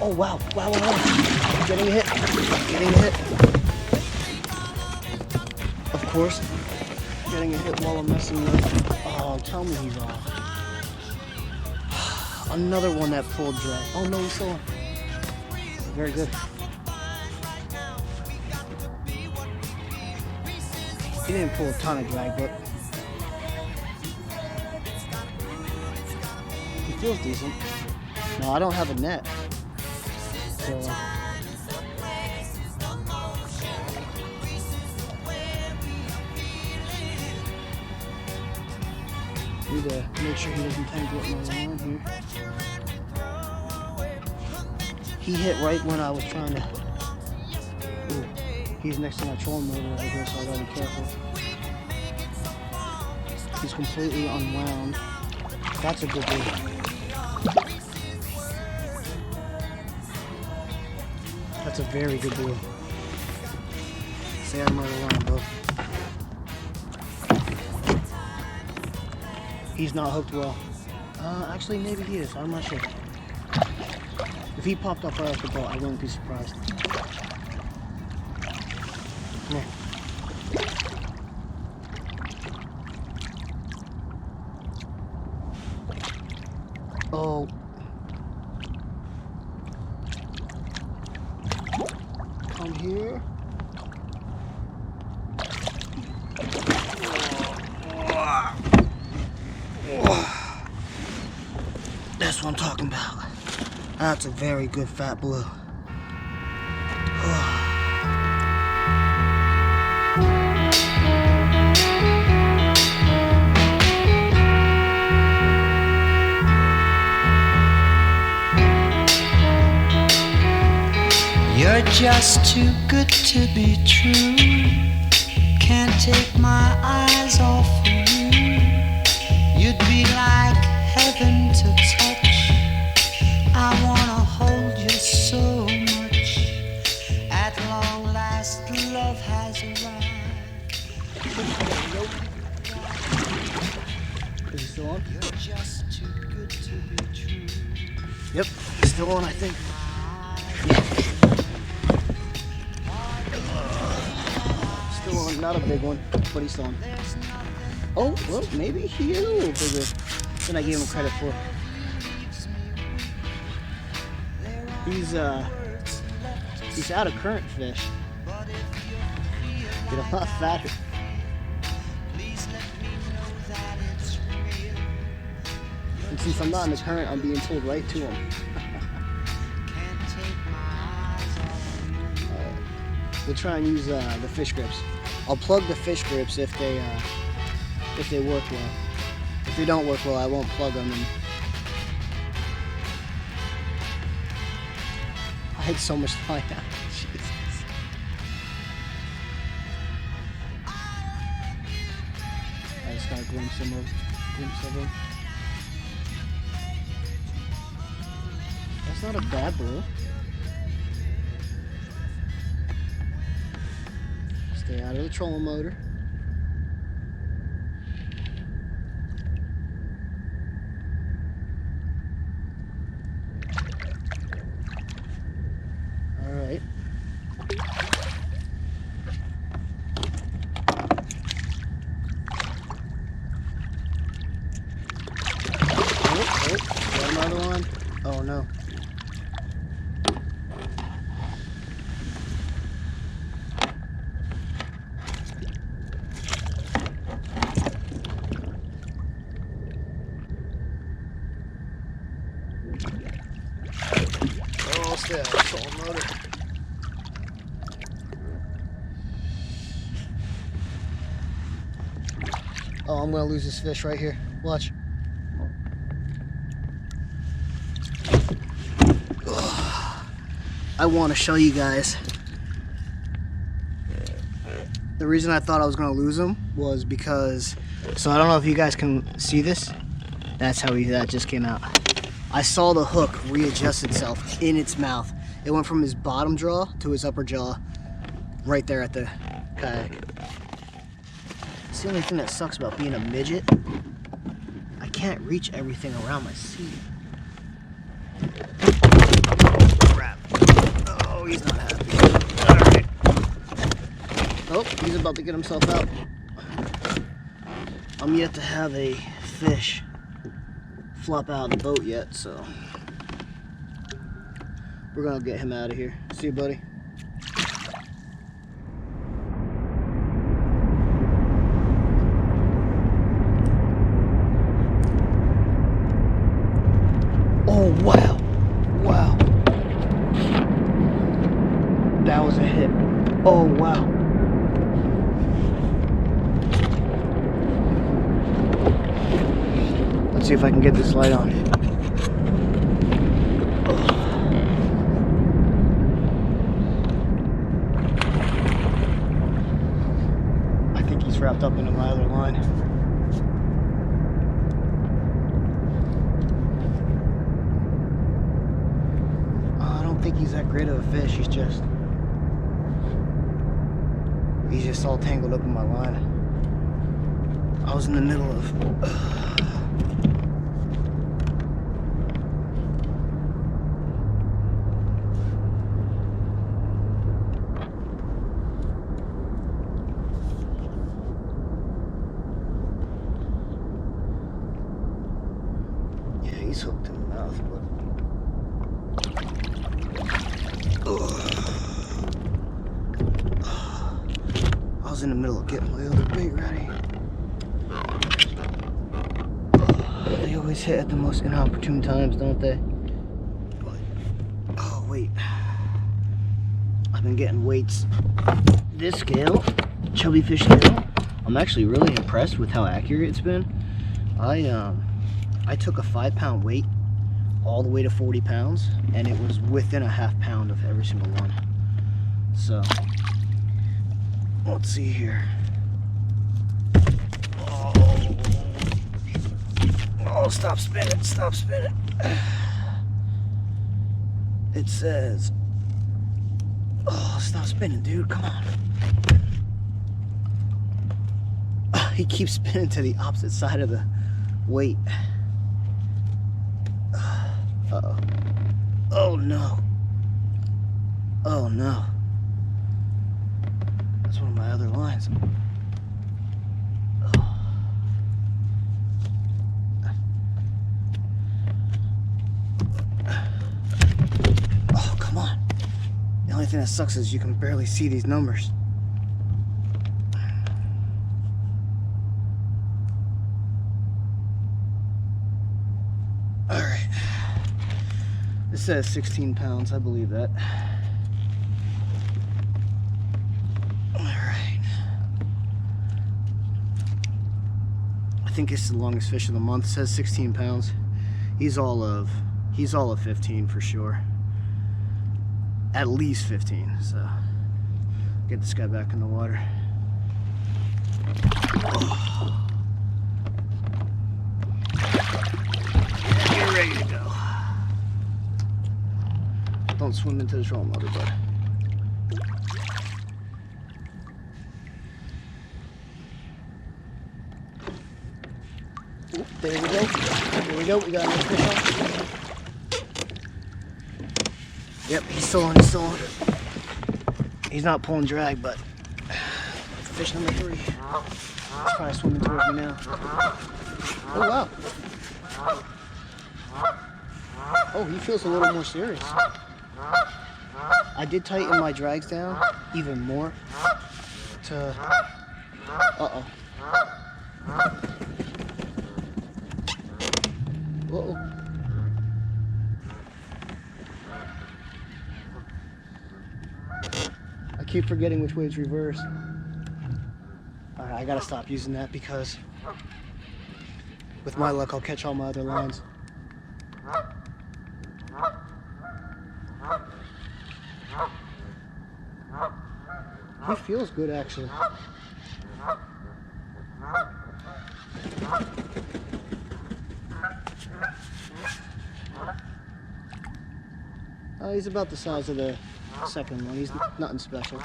Oh wow, wow, wow, wow. Getting a hit, getting a hit. Of course, getting a hit while I'm messing with. Oh, tell me he's off. Another one that pulled drag. Oh no, he's still on. Very good. He didn't pull a ton of drag, but he feels decent. No, I don't have a net. So, need to make sure he doesn't tangle up my line here. He hit right when I was trying to. Ooh, he's next to my trolling motor over here, so I gotta be careful. He's completely unwound. That's a good deal. That's a very good deal. Stay out of my line, bro. He's not hooked well. Actually, maybe he is. I'm not sure. If he popped up right off the boat, I wouldn't be surprised. Come here. Oh. Come here. That's what I'm talking about. That's a very good fat blue. You're just too good to be true. Can't take my eyes off of you. You'd be like heaven to touch. I wanna hold you so much. At long last, love has arrived. Is he still on? You're just too good to be true. Yep, he's still on, I think. Still on, not a big one, but he's still on. Oh, well, maybe he is a little bigger than I gave him credit for. He's out of current fish. Get a lot fatter. And since I'm not in the current, I'm being told right to him. We'll try and use the fish grips. I'll plug the fish grips if they work well. If they don't work well, I won't plug them. And I had so much fun. Jesus. I just got a glimpse of him. That's not a bad blue. Stay out of the trolling motor. All right. Oh, got another one. Oh no. Yeah, trolling motor. Oh, I'm gonna lose this fish right here. Watch. Ugh. I want to show you guys. The reason I thought I was gonna lose him was because, so I don't know if you guys can see this. That's how that just came out. I saw the hook readjust itself in its mouth. It went from his bottom jaw to his upper jaw right there at the kayak. It's the only thing that sucks about being a midget. I can't reach everything around my seat. he's not happy. Alright. Oh, he's about to get himself out. I'm yet to have a fish flop out of the boat yet, so we're gonna get him out of here. See you, buddy. Oh, wow. Wow. That was a hit. Oh, wow. Let's see if I can get this light on. I think he's wrapped up into my other line. I don't think he's that great of a fish. He's just all tangled up in my line. I was in the middle of yeah, he's hooked in the mouth, but I was in the middle of getting my other bait ready. They always hit at the most inopportune times, don't they? But, oh wait, I've been getting weights. This scale, chubby fish scale, I'm actually really impressed with how accurate it's been. I took a 5-pound weight all the way to 40 pounds, and it was within a ½ pound of every single one. So let's see here. Oh, stop spinning, stop spinning. It says, oh, stop spinning, dude, come on. Oh, he keeps spinning to the opposite side of the weight. Uh-oh. Oh, no. Oh, no. That's one of my other lines. Oh, come on. The only thing that sucks is you can barely see these numbers. All right. It says 16 pounds. I believe that. I think it's the longest fish of the month. It says 16 pounds. He's all of 15 for sure. At least 15. So get this guy back in the water. Oh. Get ready to go. Don't swim into the trolling motor, bud. There we go. There we go. We got another fish on. Yep, he's still on. He's still on. He's not pulling drag, but fish number 3. He's probably swimming towards me now. Oh wow. Oh, he feels a little more serious. I did tighten my drags down even more to. Uh-oh. Uh-oh. I keep forgetting which way it's reversed. Alright, I gotta stop using that because with my luck I'll catch all my other lines. He feels good actually. He's about the size of the second one. He's nothing special.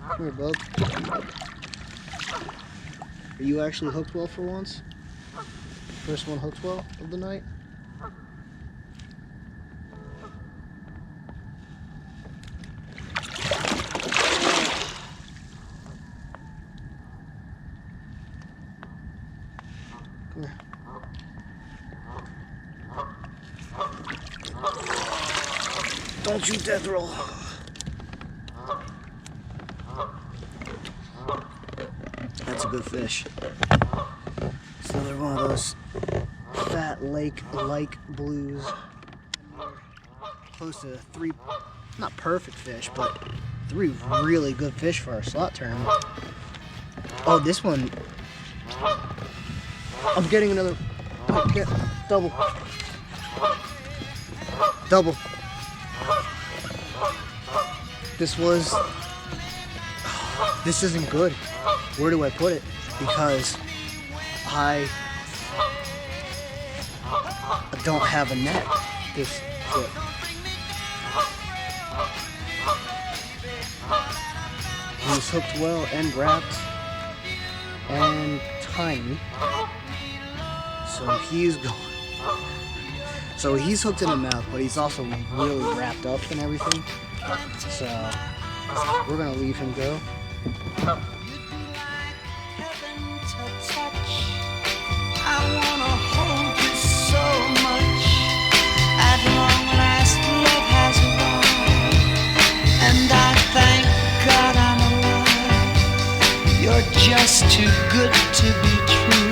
Come here, bub. Are you actually hooked well for once? First one hooked well of the night? Here. Don't you death roll. That's a good fish. It's another one of those fat lake-like blues. Close to 3, not perfect fish, but 3 really good fish for our slot tournament. Oh, this one, I'm getting another, oh, get, double. This isn't good. Where do I put it? Because I don't have a net this trip. He's hooked well and wrapped and tiny. So he's going. So he's hooked in the mouth, but he's also really wrapped up and everything. So we're gonna leave him go. I wanna hold you so much. At long last, love has arrived, and I thank God I'm alive. You're just too good to be true.